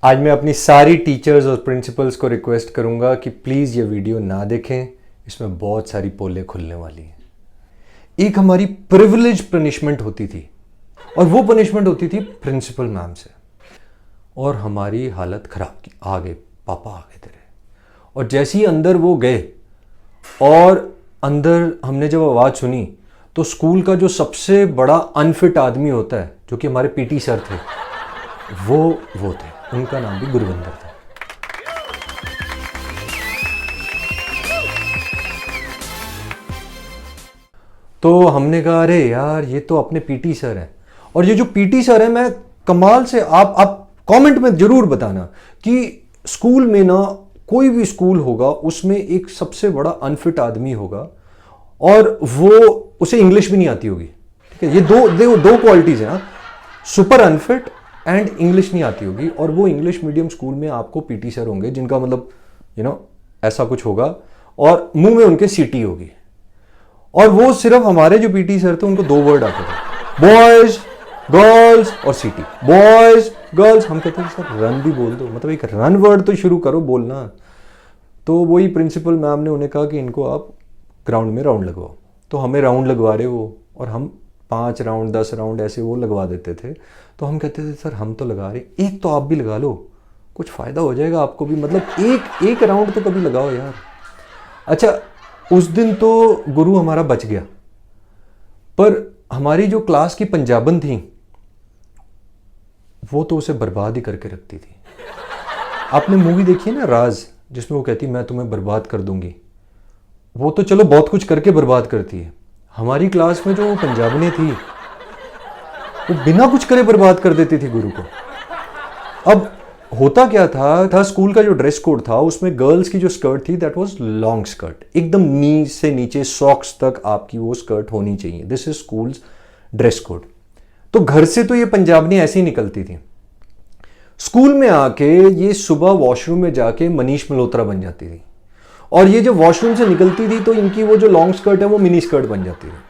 आज मैं अपनी सारी टीचर्स और प्रिंसिपल्स को रिक्वेस्ट करूंगा कि प्लीज़ ये वीडियो ना देखें, इसमें बहुत सारी पोलें खुलने वाली हैं। एक हमारी प्रिविलेज पनिशमेंट होती थी और वो पनिशमेंट होती थी प्रिंसिपल मैम से, और हमारी हालत ख़राब की। आ गए पापा, आ गए तेरे। और जैसे ही अंदर वो गए और अंदर हमने जब आवाज़ सुनी तो स्कूल का जो सबसे बड़ा अनफिट आदमी होता है, जो कि हमारे पीटी सर थे, वो थे। उनका नाम भी गुरविंदर था। तो हमने कहा अरे यार, ये तो अपने पीटी सर हैं। और ये जो पीटी सर है, मैं कमाल से, आप कमेंट में जरूर बताना कि स्कूल में ना, कोई भी स्कूल होगा उसमें एक सबसे बड़ा अनफिट आदमी होगा और वो, उसे इंग्लिश भी नहीं आती होगी। ठीक है, ये दो क्वालिटीज हैं, सुपर अनफिट एंड इंग्लिश नहीं आती होगी। और वो इंग्लिश मीडियम स्कूल में आपको पीटी सर होंगे जिनका मतलब ऐसा कुछ होगा और मुंह में उनके सीटी होगी। और वो सिर्फ हमारे जो पीटी सर थे उनको दो वर्ड आते थे, बॉयज गर्ल्स और सीटी। बॉयज गर्ल्स, हम कहते थे सर रन भी बोल दो, मतलब एक रन वर्ड तो शुरू करो बोलना। तो वही प्रिंसिपल मैम ने उन्हें कहा कि इनको आप ग्राउंड में राउंड लगवाओ। तो हमें राउंड लगवा रहे वो, और हम 5 राउंड 10 राउंड ऐसे वो लगवा देते थे। तो हम कहते थे सर हम तो लगा रहे, एक तो आप भी लगा लो, कुछ फ़ायदा हो जाएगा आपको भी, मतलब एक राउंड तो कभी लगाओ यार। अच्छा, उस दिन तो गुरु हमारा बच गया, पर हमारी जो क्लास की पंजाबन थी वो तो उसे बर्बाद ही करके रखती थी। आपने मूवी देखी है ना राज, जिसमें वो कहती मैं तुम्हें बर्बाद कर दूंगी। वो तो चलो बहुत कुछ करके बर्बाद करती है, हमारी क्लास में जो पंजाबनी थी वो बिना कुछ करे बर्बाद कर देती थी गुरु को। अब होता क्या था स्कूल का जो ड्रेस कोड था उसमें गर्ल्स की जो स्कर्ट थी दैट वाज लॉन्ग स्कर्ट, एकदम नी से नीचे सॉक्स तक आपकी वो स्कर्ट होनी चाहिए। This is schools dress code. तो घर से तो ये पंजाबनी ऐसी निकलती थी, स्कूल में आके ये सुबह वॉशरूम में जाके मनीष मल्होत्रा बन जाती थी, और ये जब वॉशरूम से निकलती थी तो इनकी वो जो लॉन्ग स्कर्ट है वो मिनी स्कर्ट बन जाती थी।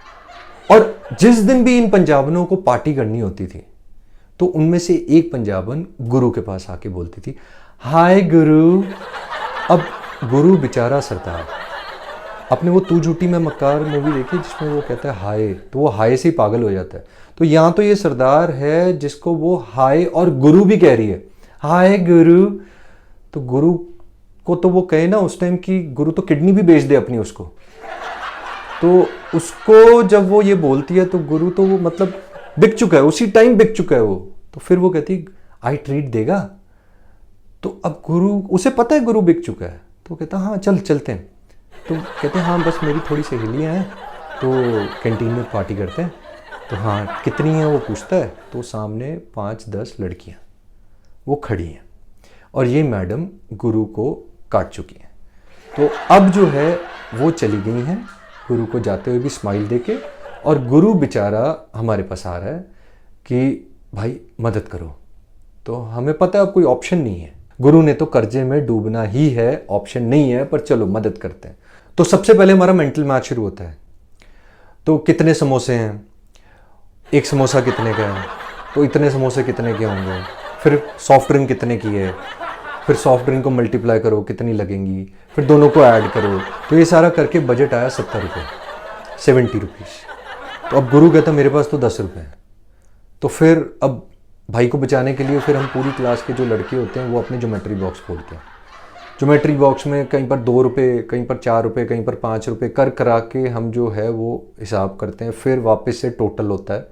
और जिस दिन भी इन पंजाबनों को पार्टी करनी होती थी तो उनमें से एक पंजाबन गुरु के पास आके बोलती थी हाय गुरु। अब गुरु बेचारा सरदार, आपने वो तू झूठी मैं मक्कार मूवी देखी जिसमें वो कहता है हाय, तो वो हाय से ही पागल हो जाता है। तो यहाँ तो ये सरदार है जिसको वो हाय और गुरु भी कह रही है, हाय गुरु। तो गुरु को तो वो कहे ना उस टाइम की, गुरु तो किडनी भी बेच दे अपनी उसको। तो उसको जब वो ये बोलती है तो गुरु तो वो मतलब बिक चुका है, उसी टाइम बिक चुका है वो। तो फिर वो कहती आई ट्रीट देगा। तो अब गुरु, उसे पता है गुरु बिक चुका है, तो कहता हाँ चल चलते हैं। तो कहते हैं हाँ बस मेरी थोड़ी सहेलियाँ हैं तो कैंटीन में पार्टी करते हैं। तो हाँ कितनी हैं वो पूछता है, तो सामने 5-10 लड़कियाँ वो खड़ी हैं और ये मैडम गुरु को काट चुकी हैं। तो अब जो है वो चली गई हैं, गुरु को जाते हुए भी स्माइल देके, और गुरु बेचारा हमारे पास आ रहा है कि भाई मदद करो। तो हमें पता है अब कोई ऑप्शन नहीं है, गुरु ने तो कर्जे में डूबना ही है, ऑप्शन नहीं है, पर चलो मदद करते हैं। तो सबसे पहले हमारा मेंटल मैथ शुरू होता है। तो कितने समोसे हैं, एक समोसा कितने का है, तो इतने समोसे कितने के होंगे, फिर सॉफ्ट ड्रिंक कितने की है, फिर सॉफ्ट ड्रिंक को मल्टीप्लाई करो कितनी लगेंगी, फिर दोनों को ऐड करो। तो ये सारा करके बजट आया 70 रुपये, 70 रुपीज़। तो अब गुरु कहता मेरे पास तो 10 रुपये हैं। तो फिर अब भाई को बचाने के लिए फिर हम पूरी क्लास के जो लड़के होते हैं वो अपने ज्योमेट्री बॉक्स खोलते हैं। ज्योमेट्री बॉक्स में कहीं पर 2 रुपये, कहीं पर 4 रुपये, कहीं पर 5 रुपये कर करा के हम जो है वो हिसाब करते हैं। फिर वापस से टोटल होता है,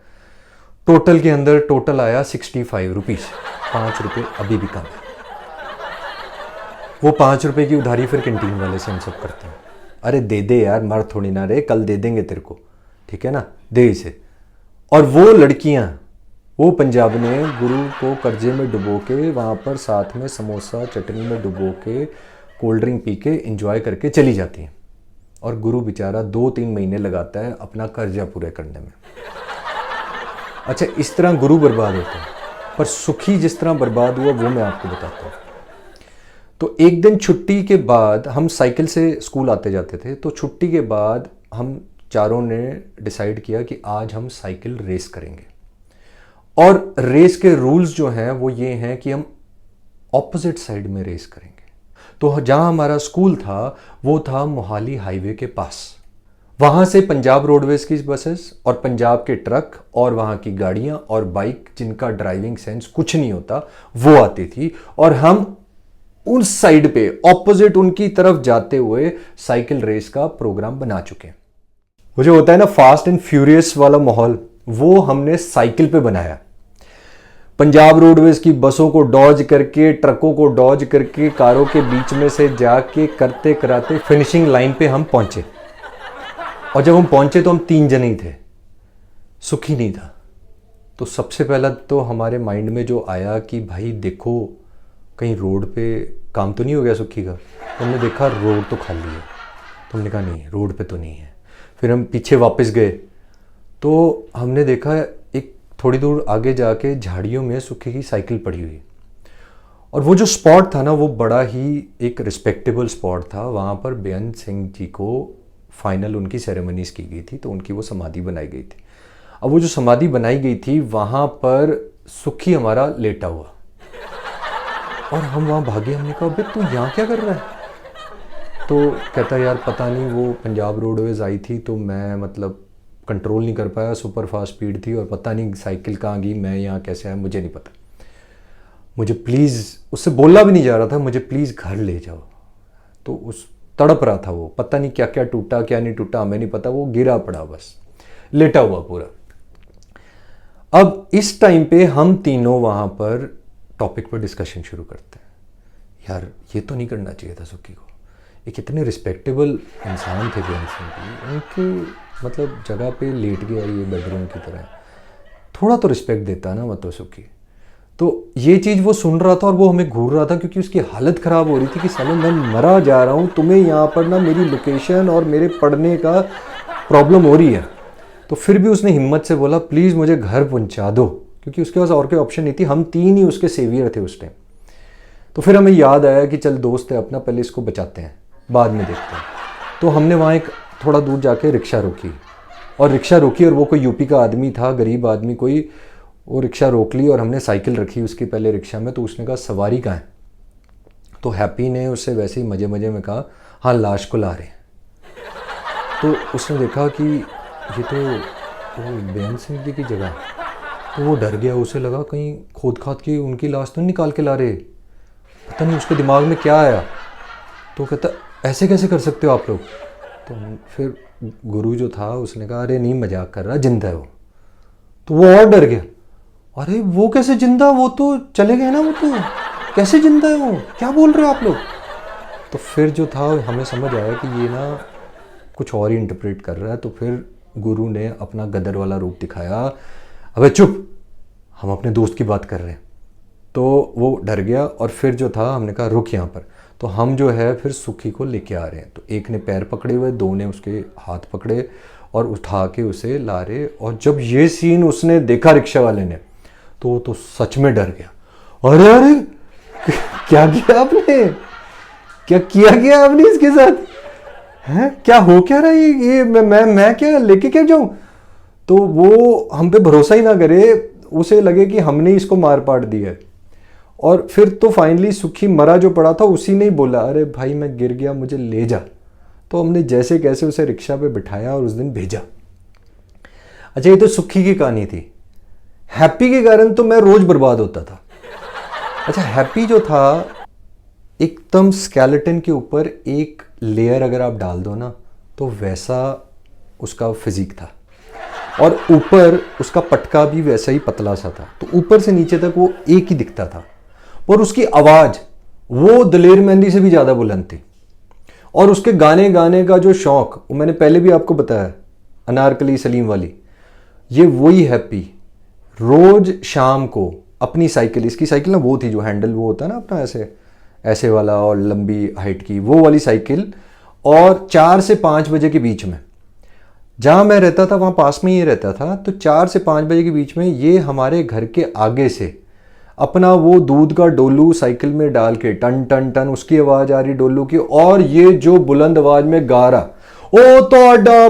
टोटल के अंदर टोटल आया 65 रुपीज़, 5 रुपये अभी भी कम है। वो 5 रुपये की उधारी फिर कैंटीन वाले से हम सब करते हैं, अरे दे दे यार, मर थोड़ी ना रे, कल दे देंगे तेरे को, ठीक है ना, दे इसे। और वो लड़कियां, वो पंजाब ने गुरु को कर्जे में डुबो के वहाँ पर साथ में समोसा चटनी में डुबो के कोल्ड ड्रिंक पी के एंजॉय करके चली जाती हैं, और गुरु बेचारा 2-3 महीने लगाता है अपना कर्जा पूरे करने में। अच्छा, इस तरह गुरु बर्बाद होता है, पर सुखी जिस तरह बर्बाद हुआ वो मैं आपको बताता हूँ। तो एक दिन छुट्टी के बाद, हम साइकिल से स्कूल आते जाते थे, तो छुट्टी के बाद हम चारों ने डिसाइड किया कि आज हम साइकिल रेस करेंगे। और रेस के रूल्स जो हैं वो ये हैं कि हम ऑपोजिट साइड में रेस करेंगे। तो जहाँ हमारा स्कूल था वो था मोहाली हाईवे के पास। वहाँ से पंजाब रोडवेज की बसेस और पंजाब के ट्रक और वहाँ की गाड़ियाँ और बाइक जिनका ड्राइविंग सेंस कुछ नहीं होता वो आती थी, और हम उस साइड पे ऑपोजिट उनकी तरफ जाते हुए साइकिल रेस का प्रोग्राम बना चुके हैं। वो जो होता है ना फास्ट एंड फ्यूरियस वाला माहौल, वो हमने साइकिल पे बनाया। पंजाब रोडवेज की बसों को डॉज करके, ट्रकों को डॉज करके, कारों के बीच में से जाके करते कराते फिनिशिंग लाइन पे हम पहुंचे। और जब हम पहुंचे तो हम 3 जने ही थे, सुखी नहीं था। तो सबसे पहला तो हमारे माइंड में जो आया कि भाई देखो कहीं रोड पे काम तो नहीं हो गया सुखी का। तो हमने देखा रोड तो खाली है, तो हमने कहा नहीं रोड पे तो नहीं है। फिर हम पीछे वापस गए तो हमने देखा एक थोड़ी दूर आगे जाके झाड़ियों में सुखी की साइकिल पड़ी हुई, और वो जो स्पॉट था ना वो बड़ा ही एक रिस्पेक्टेबल स्पॉट था। वहाँ पर बेअंत सिंह जी को फाइनल उनकी सेरेमनीज की गई थी, तो उनकी वो समाधि बनाई गई थी। अब वो जो समाधि बनाई गई थी वहाँ पर सुखी हमारा लेटा हुआ, और हम वहाँ भागे। हमने कहा अबे तू यहाँ क्या कर रहा है? तो कहता यार पता नहीं वो पंजाब रोडवेज आई थी तो मैं मतलब कंट्रोल नहीं कर पाया, सुपर फास्ट स्पीड थी, और पता नहीं साइकिल कहाँ गई, मैं यहाँ कैसे आया मुझे नहीं पता। मुझे प्लीज़, उससे बोलना भी नहीं जा रहा था, मुझे प्लीज़ घर ले जाओ। तो उस तड़प रहा था वो, पता नहीं क्या क्या टूटा क्या नहीं टूटा हमें नहीं पता, वो गिरा पड़ा बस, लेटा हुआ पूरा। अब इस टाइम पे हम तीनों वहाँ पर टॉपिक पर डिस्कशन शुरू करते हैं। यार ये तो नहीं करना चाहिए था सुखी को, एक इतने रिस्पेक्टेबल इंसान थे बेअंत सिंह जी, उनके मतलब जगह पे लेट गया ये बेडरूम की तरह, थोड़ा तो रिस्पेक्ट देता ना मतलब सुखी। तो ये चीज़ वो सुन रहा था और वो हमें घूर रहा था क्योंकि उसकी हालत ख़राब हो रही थी कि साले मैं मरा जा रहा हूँ, तुम्हें यहाँ पर ना मेरी लोकेशन और मेरे पढ़ने का प्रॉब्लम हो रही है। तो फिर भी उसने हिम्मत से बोला प्लीज़ मुझे घर पहुँचा दो, क्योंकि उसके पास और कोई ऑप्शन नहीं थी, हम 3 ही उसके सेवियर थे उस टाइम। तो फिर हमें याद आया कि चल दोस्त है अपना, पहले इसको बचाते हैं बाद में देखते हैं। तो हमने वहाँ एक थोड़ा दूर जाके रिक्शा रोकी, और वो कोई यूपी का आदमी था, गरीब आदमी कोई, वो रिक्शा रोक ली और हमने साइकिल रखी उसकी पहले रिक्शा में। तो उसने कहा सवारी कहाँ है? तो हैप्पी ने उससे वैसे ही मज़े मज़े में कहा हाँ लाश को ला रहे हैं। तो उसने देखा कि ये तो वो बेअंत सिंह जी की जगह, तो वो डर गया, उसे लगा कहीं खोद खाद की उनकी लाश तो निकाल के ला रहे, पता नहीं उसके दिमाग में क्या आया। तो कहता ऐसे कैसे कर सकते हो आप लोग? तो फिर गुरु जो था उसने कहा अरे नहीं मजाक कर रहा, जिंदा है वो। तो वो और डर गया, अरे वो कैसे जिंदा, वो तो चले गए ना, वो तो कैसे जिंदा है, वो क्या बोल रहे हो आप लोग? तो फिर जो था हमें समझ आया कि ये ना कुछ और ही इंटरप्रेट कर रहा है। तो फिर गुरु ने अपना गदर वाला रूप दिखाया, अबे चुप, हम अपने दोस्त की बात कर रहे हैं। तो वो डर गया और फिर जो था हमने कहा रुक यहाँ पर। तो हम जो है फिर सुखी को लेके आ रहे हैं, तो एक ने पैर पकड़े हुए, 2 ने उसके हाथ पकड़े और उठा के उसे ला रहे। और जब ये सीन उसने देखा रिक्शा वाले ने, तो वो तो सच में डर गया, अरे अरे क्या किया आपने, क्या किया गया आपने इसके साथ, हैं क्या हो क्या रहा है ये मैं क्या लेके क्या जाऊं? तो वो हम पे भरोसा ही ना करे, उसे लगे कि हमने इसको मार पाट दिया है। और फिर तो फाइनली सुखी मरा जो पड़ा था उसी ने ही बोला अरे भाई मैं गिर गया मुझे ले जा। तो हमने जैसे कैसे उसे रिक्शा पे बिठाया और उस दिन भेजा। अच्छा ये तो सुखी की कहानी थी। हैप्पी के कारण तो मैं रोज बर्बाद होता था। अच्छा हैप्पी जो था एकदम स्केलेटन के ऊपर एक लेयर अगर आप डाल दो ना तो वैसा उसका फिजिक था, और ऊपर उसका पटका भी वैसा ही पतला सा था। तो ऊपर से नीचे तक वो एक ही दिखता था, और उसकी आवाज़ वो दलेर मेहंदी से भी ज़्यादा बुलंद थी। और उसके गाने गाने का जो शौक़, वो मैंने पहले भी आपको बताया, अनारकली सलीम वाली, ये वही हैप्पी रोज़ शाम को अपनी साइकिल, इसकी साइकिल ना वो थी जो हैंडल वो होता है ना अपना ऐसे ऐसे वाला और लंबी हाइट की, वो वाली साइकिल, और 4 से 5 बजे के बीच में, जहाँ मैं रहता था वहाँ पास में ही रहता था, तो 4 से 5 बजे के बीच में ये हमारे घर के आगे से अपना वो दूध का डोलू साइकिल में डाल के टन टन टन उसकी आवाज़ आ रही डोलू की, और ये जो बुलंद आवाज़ में गा रहा ओ तो अड्डा,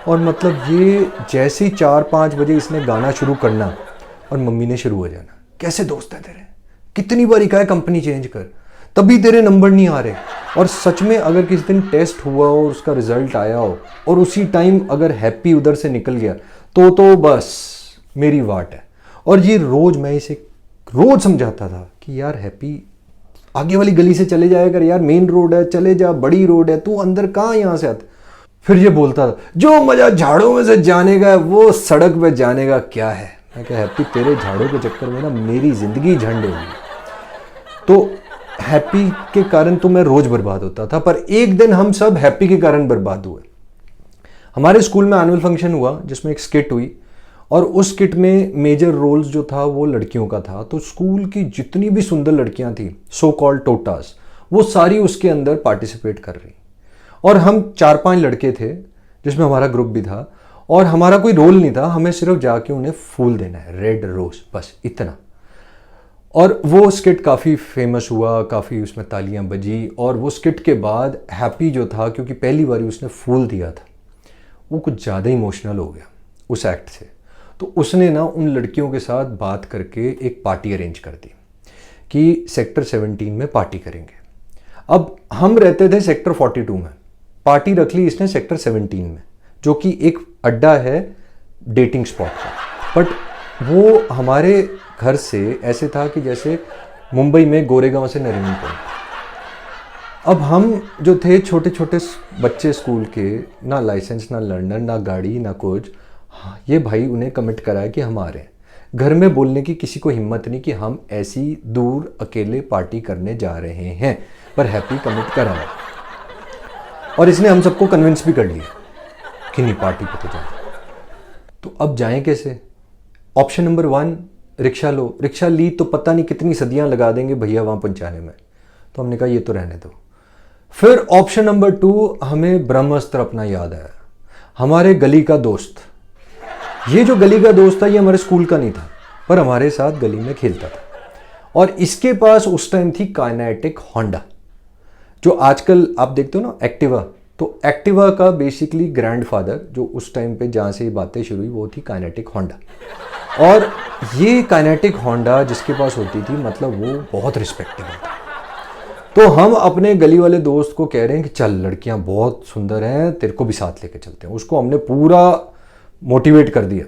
और मतलब ये जैसे ही 4-5 बजे इसने गाना शुरू करना और मम्मी ने शुरू हो जाना कैसे दोस्त है तेरे, कितनी बार कहा है कंपनी चेंज कर, तभी तेरे नंबर नहीं आ रहे। और सच में अगर किसी दिन टेस्ट हुआ और उसका रिजल्ट आया हो और उसी टाइम अगर हैप्पी उधर से निकल गया तो बस मेरी वाट है। और ये रोज मैं इसे रोज समझाता था कि यार हैप्पी आगे वाली गली से चले जाया कर यार, मेन रोड है, चले जा, बड़ी रोड है, तू अंदर कहाँ यहाँ से आता। फिर ये बोलता था जो मजा झाड़ों में से जाने का है वो सड़क पे जाने का क्या है। मैं कहा हैप्पी तेरे झाड़ों के चक्कर में ना मेरी जिंदगी झंड होगी। तो हैप्पी के कारण तो मैं रोज बर्बाद होता था, पर एक दिन हम सब हैप्पी के कारण बर्बाद हुए। हमारे स्कूल में एनुअल फंक्शन हुआ जिसमें एक स्किट हुई और उस स्किट में मेजर रोल्स जो था वो लड़कियों का था। तो स्कूल की जितनी भी सुंदर लड़कियां थी, सो कॉल्ड टोटास, वो सारी उसके अंदर पार्टिसिपेट कर रही। और हम 4-5 लड़के थे जिसमें हमारा ग्रुप भी था और हमारा कोई रोल नहीं था, हमें सिर्फ जाके उन्हें फूल देना है, रेड रोज, बस इतना। और वो स्किट काफ़ी फेमस हुआ, काफ़ी उसमें तालियां बजी। और वो स्किट के बाद हैप्पी जो था, क्योंकि पहली बार उसने फूल दिया था, वो कुछ ज़्यादा इमोशनल हो गया उस एक्ट से। तो उसने ना उन लड़कियों के साथ बात करके एक पार्टी अरेंज कर दी कि सेक्टर 17 में पार्टी करेंगे। अब हम रहते थे सेक्टर 42 में, पार्टी रख ली इसने सेक्टर 17 में, जो कि एक अड्डा है डेटिंग स्पॉट का। बट वो हमारे घर से ऐसे था कि जैसे मुंबई में गोरेगांव से नरीमनपुर। अब हम जो थे छोटे छोटे बच्चे स्कूल के, ना लाइसेंस, ना लर्नर, ना गाड़ी, ना कुछ। हाँ, ये भाई उन्हें कमिट कराया कि हम आ रहे हैं। घर में बोलने की किसी को हिम्मत नहीं कि हम ऐसी दूर अकेले पार्टी करने जा रहे हैं, पर हैप्पी कमिट कराया। और इसने हम सबको कन्विंस भी कर लिया कि नहीं पार्टी पे तो जाए। तो अब जाएं कैसे? ऑप्शन नंबर 1, रिक्शा लो। रिक्शा ली तो पता नहीं कितनी सदियां लगा देंगे भैया वहां पहुंचाने में, तो हमने कहा ये तो रहने दो। फिर ऑप्शन नंबर 2, हमें ब्रह्मास्त्र अपना याद आया। हमारे गली का दोस्त, ये जो गली का दोस्त था ये हमारे स्कूल का नहीं था, पर हमारे साथ गली में खेलता था। और इसके पास उस टाइम थी काइनेटिक होंडा, जो आजकल आप देखते हो ना एक्टिवा। तो एक्टिवा का बेसिकली ग्रैंडफादर जो उस टाइम पे जहाँ से ये बातें शुरू हुई वो थी काइनेटिक होंडा। और ये काइनेटिक होंडा जिसके पास होती थी मतलब वो बहुत रिस्पेक्टेबल था। तो हम अपने गली वाले दोस्त को कह रहे हैं कि चल लड़कियां बहुत सुंदर हैं, तेरे को भी साथ लेके चलते हैं। उसको हमने पूरा मोटिवेट कर दिया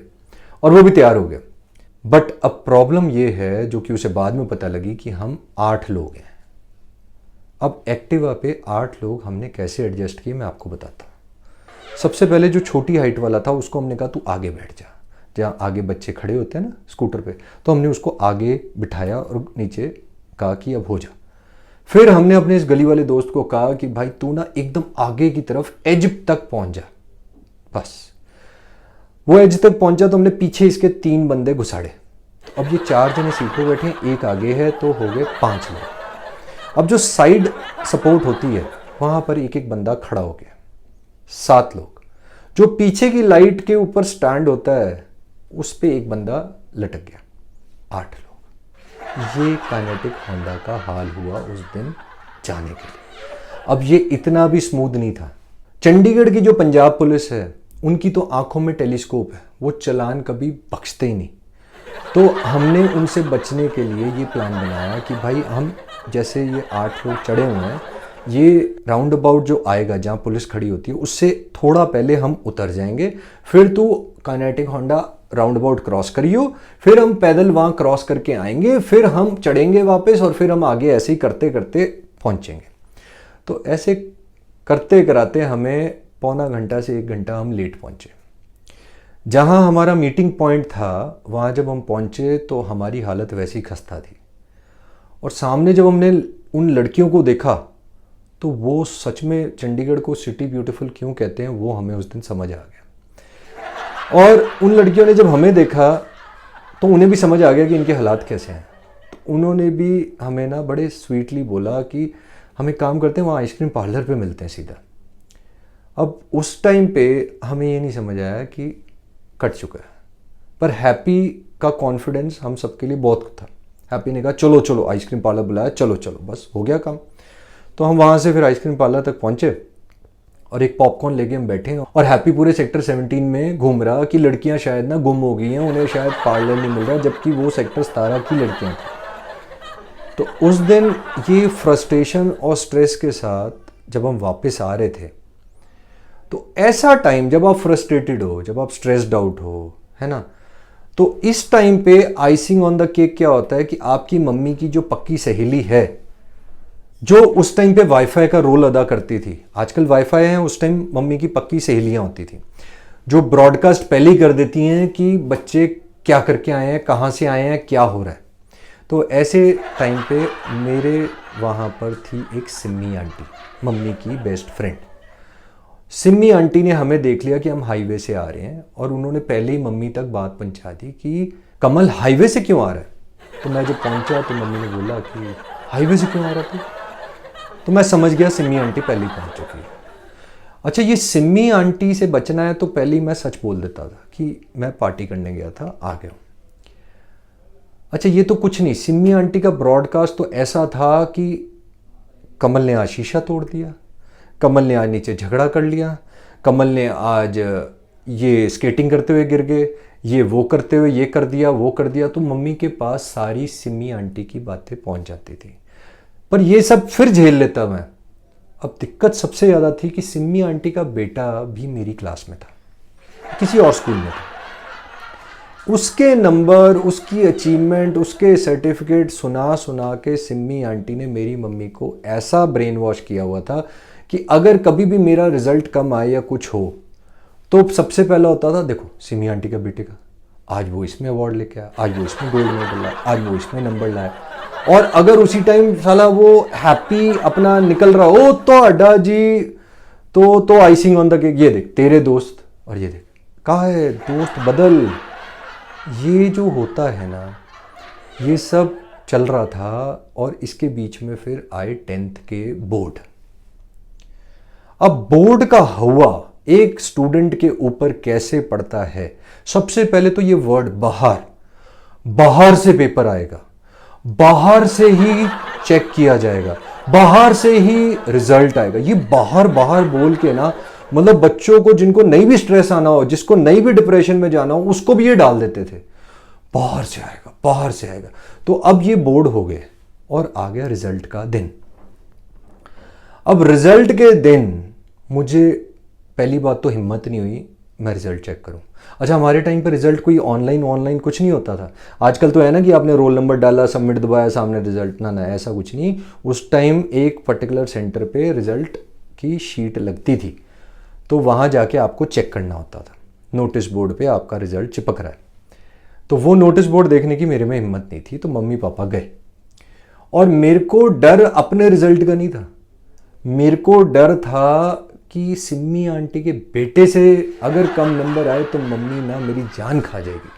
और वो भी तैयार हो गया। बट अब प्रॉब्लम ये है, जो कि उसे बाद में पता लगी, कि हम 8 लोग हैं। अब एक्टिवा पे 8 लोग हमने कैसे एडजस्ट किए मैं आपको बताता हूँ। सबसे पहले जो छोटी हाइट वाला था उसको हमने कहा तू आगे बैठ जा, जहाँ आगे बच्चे खड़े होते हैं ना स्कूटर पे, तो हमने उसको आगे बिठाया और नीचे कहा कि अब हो जा। फिर हमने अपने इस गली वाले दोस्त को कहा कि भाई तू ना एकदम आगे की तरफ एज तक पहुंच जा। बस वो एज तक पहुंचा तो हमने पीछे इसके 3 बंदे घुसाड़े। अब ये 4 जने सीट पे बैठे हैं, एक आगे है, तो हो गए 5 लोग। अब जो साइड सपोर्ट होती है वहां पर एक एक बंदा खड़ा हो गया, 7 लोग। जो पीछे की लाइट के ऊपर स्टैंड होता है उस पे एक बंदा लटक गया, 8 लोग। ये काइनेटिक होंडा का हाल हुआ उस दिन जाने के लिए। अब ये इतना भी स्मूथ नहीं था। चंडीगढ़ की जो पंजाब पुलिस है उनकी तो आंखों में टेलीस्कोप है, वो चालान कभी बख्शते ही नहीं। तो हमने उनसे बचने के लिए ये प्लान बनाया कि भाई हम जैसे ये 8 लोग चढ़े हुए हैं, ये राउंड अबाउट जो आएगा जहाँ पुलिस खड़ी होती है उससे थोड़ा पहले हम उतर जाएंगे, फिर तू kinetic Honda round about cross करियो, फिर हम पैदल वहाँ क्रॉस करके आएंगे, फिर हम चढ़ेंगे वापस और फिर हम आगे ऐसे ही करते करते पहुँचेंगे। तो ऐसे करते कराते हमें पौना घंटा से 1 घंटा हम लेट पहुँचे। जहाँ हमारा मीटिंग पॉइंट था वहाँ जब हम पहुँचे तो हमारी हालत वैसी ही खस्ता थी। और सामने जब हमने उन लड़कियों को देखा तो वो सच में चंडीगढ़ को सिटी ब्यूटीफुल क्यों कहते हैं वो हमें उस दिन समझ आ गया। और उन लड़कियों ने जब हमें देखा तो उन्हें भी समझ आ गया कि इनके हालात कैसे हैं। तो उन्होंने भी हमें ना बड़े स्वीटली बोला कि हम एक काम करते हैं, वहाँ आइसक्रीम पार्लर पे मिलते हैं सीधा। अब उस टाइम पे हमें ये नहीं समझ आया कि कट चुका है, पर हैप्पी का कॉन्फिडेंस हम सबके लिए बहुत था। हैप्पी ने कहा चलो चलो, आइसक्रीम पार्लर बुलाया, चलो चलो, बस हो गया काम। तो हम वहाँ से फिर आइसक्रीम पार्लर तक पहुँचे और एक पॉपकॉर्न लेके हम बैठे हैं और हैप्पी पूरे सेक्टर 17 में घूम रहा कि लड़कियां शायद ना गुम हो गई हैं, उन्हें शायद पार्लर नहीं मिल रहा, जबकि वो सेक्टर 17 की लड़कियां थी। तो उस दिन ये फ्रस्ट्रेशन और स्ट्रेस के साथ जब हम वापस आ रहे थे, तो ऐसा टाइम जब आप फ्रस्ट्रेटेड हो, जब आप स्ट्रेस्ड आउट हो, है ना, तो इस टाइम पे आइसिंग ऑन द केक क्या होता है कि आपकी मम्मी की जो पक्की सहेली है, जो उस टाइम पे वाईफाई का रोल अदा करती थी, आजकल वाईफाई है, उस टाइम मम्मी की पक्की सहेलियां होती थी, जो ब्रॉडकास्ट पहले ही कर देती हैं कि बच्चे क्या करके आए हैं, कहाँ से आए हैं, क्या हो रहा है। तो ऐसे टाइम पे मेरे वहाँ पर थी एक सिम्मी आंटी, मम्मी की बेस्ट फ्रेंड। सिम्मी आंटी ने हमें देख लिया कि हम हाईवे से आ रहे हैं और उन्होंने पहले ही मम्मी तक बात पहुंचा दी कि कमल हाईवे से क्यों आ रहा है। तो मैं जब पहुंचा तो मम्मी ने बोला कि हाईवे से क्यों आ रहा था, तो मैं समझ गया सिम्मी आंटी पहले ही पहुंच चुकी है। अच्छा, ये सिम्मी आंटी से बचना है तो पहले ही मैं सच बोल देता था कि मैं पार्टी करने गया था, आ गया। अच्छा, ये तो कुछ नहीं, सिम्मी आंटी का ब्रॉडकास्ट तो ऐसा था कि कमल ने आज शीशा तोड़ दिया, कमल ने आज नीचे झगड़ा कर लिया, कमल ने आज ये स्केटिंग करते हुए गिर गए, ये वो करते हुए ये कर दिया, वो कर दिया। तो मम्मी के पास सारी सिम्मी आंटी की बातें पहुंच जाती थी, पर ये सब फिर झेल लेता मैं। अब दिक्कत सबसे ज़्यादा थी कि सिम्मी आंटी का बेटा भी मेरी क्लास में था, किसी और स्कूल में था। उसके नंबर, उसकी अचीवमेंट, उसके सर्टिफिकेट सुना सुना के सिम्मी आंटी ने मेरी मम्मी को ऐसा ब्रेन वॉश किया हुआ था कि अगर कभी भी मेरा रिजल्ट कम आए या कुछ हो तो सबसे पहला होता था, देखो सिम्मी आंटी का बेटे का आज वो इसमें अवार्ड लेके आया, आज वो इसमें गोल्ड मेडल लाया, आज वो इसमें नंबर लाया। और अगर उसी टाइम साला वो हैप्पी अपना निकल रहा हो तो अड्डा जी तो आइसिंग ऑन द केक, ये देख तेरे दोस्त, और ये देख कहाँ है दोस्त बदल। ये जो होता है ना, ये सब चल रहा था। और इसके बीच में फिर आए 10th के बोर्ड। अब बोर्ड का हवा एक स्टूडेंट के ऊपर कैसे पड़ता है, सबसे पहले तो ये वर्ड बाहर से पेपर आएगा, बाहर से ही चेक किया जाएगा, बाहर से ही रिजल्ट आएगा। ये बाहर बोल के ना, मतलब बच्चों को जिनको नहीं भी स्ट्रेस आना हो, जिसको नहीं भी डिप्रेशन में जाना हो, उसको भी ये डाल देते थे, बाहर से आएगा, बाहर से आएगा। तो अब ये बोर्ड हो गए और आ गया रिजल्ट का दिन। अब रिजल्ट के दिन मुझे पहली बात तो हिम्मत नहीं हुई मैं रिजल्ट चेक करूं। अच्छा, हमारे टाइम पे रिजल्ट कोई ऑनलाइन कुछ नहीं होता था। आजकल तो है ना कि आपने रोल नंबर डाला, सबमिट दबाया, सामने रिजल्ट। ना ऐसा कुछ नहीं। उस टाइम एक पर्टिकुलर सेंटर पे रिजल्ट की शीट लगती थी, तो वहाँ जाके आपको चेक करना होता था। नोटिस बोर्ड पे आपका रिजल्ट चिपक रहा है। तो वो नोटिस बोर्ड देखने की मेरे में हिम्मत नहीं थी, तो मम्मी पापा गए। और मेरे को डर अपने रिजल्ट का नहीं था, मेरे को डर था कि सिम्मी आंटी के बेटे से अगर कम नंबर आए तो मम्मी ना मेरी जान खा जाएगी।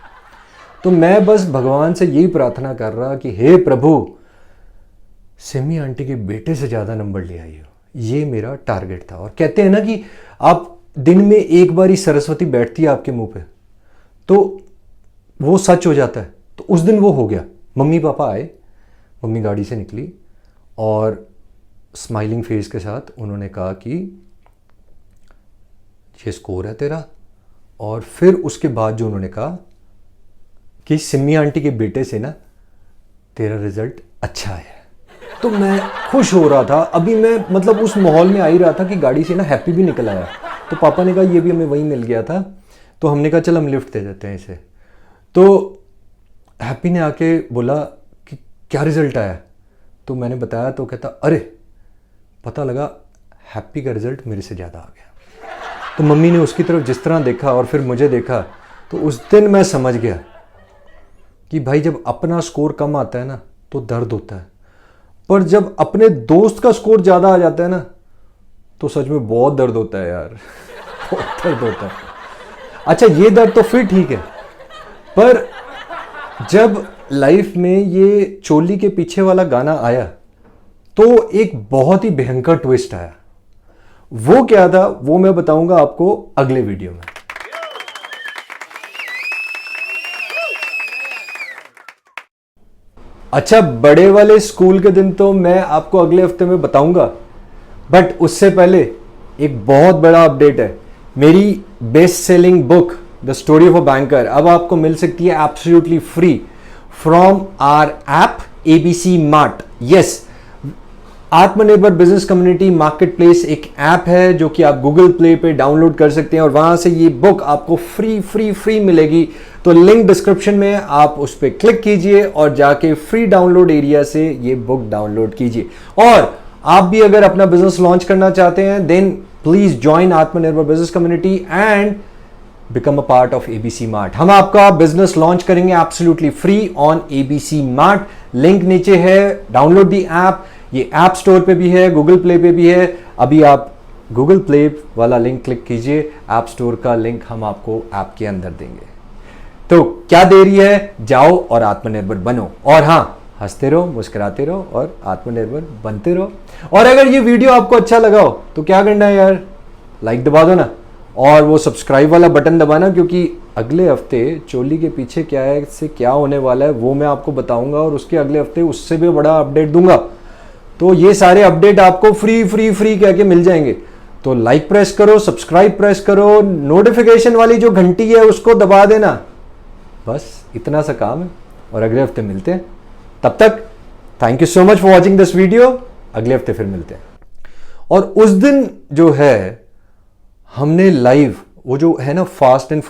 तो मैं बस भगवान से यही प्रार्थना कर रहा कि हे प्रभु, सिम्मी आंटी के बेटे से ज़्यादा नंबर ले आई हो। ये मेरा टारगेट था। और कहते हैं ना कि आप दिन में एक बार ही सरस्वती बैठती है आपके मुंह पे तो वो सच हो जाता है। तो उस दिन वो हो गया। मम्मी पापा आए, मम्मी गाड़ी से निकली और स्माइलिंग फेस के साथ उन्होंने कहा कि ये स्कोर है तेरा। और फिर उसके बाद जो उन्होंने कहा कि सिम्मी आंटी के बेटे से ना तेरा रिजल्ट अच्छा है। तो मैं खुश हो रहा था। अभी मैं मतलब उस माहौल में आ ही रहा था कि गाड़ी से ना हैप्पी भी निकल आया। तो पापा ने कहा ये भी हमें वहीं मिल गया था, तो हमने कहा चल हम लिफ्ट दे देते हैं इसे। तो हैप्पी ने आके बोला कि क्या रिजल्ट आया। तो मैंने बताया तो कहता अरे पता लगा हैप्पी का रिजल्ट मेरे से ज़्यादा आ गया। तो मम्मी ने उसकी तरफ जिस तरह देखा और फिर मुझे देखा, तो उस दिन मैं समझ गया कि भाई जब अपना स्कोर कम आता है ना तो दर्द होता है, पर जब अपने दोस्त का स्कोर ज़्यादा आ जाता है ना तो सच में बहुत दर्द होता है यार। बहुत दर्द होता है। अच्छा, ये दर्द तो फिर ठीक है, पर जब लाइफ में ये चोली के पीछे वाला गाना आया तो एक बहुत ही भयंकर ट्विस्ट आया। वो क्या था वो मैं बताऊंगा आपको अगले वीडियो में। अच्छा, बड़े वाले स्कूल के दिन तो मैं आपको अगले हफ्ते में बताऊंगा, बट उससे पहले एक बहुत बड़ा अपडेट है। मेरी best selling book the story of a banker अब आपको मिल सकती है absolutely free from our app ABC mart. Yes, Aatmanirbhar business community market place एक ऐप है जो कि आप गूगल प्ले पे डाउनलोड कर सकते हैं और वहां से ये बुक आपको फ्री मिलेगी। तो लिंक डिस्क्रिप्शन में, आप उस पर क्लिक कीजिए और जाके फ्री डाउनलोड एरिया से ये बुक डाउनलोड कीजिए। और आप भी अगर अपना बिजनेस लॉन्च करना चाहते हैं देन प्लीज ज्वाइन आत्मनिर्भर business community and become a part of ABC mart. हम आपका बिजनेस लॉन्च करेंगे absolutely free on ABC mart. Link नीचे है, डाउनलोड दी ऐप। ये ऐप स्टोर पे भी है, गूगल प्ले पे भी है। अभी आप गूगल प्ले वाला लिंक क्लिक कीजिए, ऐप स्टोर का लिंक हम आपको ऐप के अंदर देंगे। तो क्या देरी है, जाओ और आत्मनिर्भर बनो। और हाँ, हंसते रहो, मुस्कुराते रहो और आत्मनिर्भर बनते रहो। और अगर ये वीडियो आपको अच्छा लगा हो तो क्या करना है यार, लाइक दबा दो ना, और वो सब्सक्राइब वाला बटन दबाना, क्योंकि अगले हफ्ते चोली के पीछे क्या है से क्या होने वाला है वो मैं आपको बताऊंगा और उसके अगले हफ्ते उससे भी बड़ा अपडेट दूंगा। तो ये सारे अपडेट आपको फ्री कह के मिल जाएंगे। तो लाइक प्रेस करो, सब्सक्राइब प्रेस करो, नोटिफिकेशन वाली जो घंटी है उसको दबा देना। बस इतना सा काम है और अगले हफ्ते मिलते हैं। तब तक thank you so much for watching this video. अगले हफ्ते फिर मिलते हैं। और उस दिन जो है हमने लाइव वो जो है ना फास्ट एंड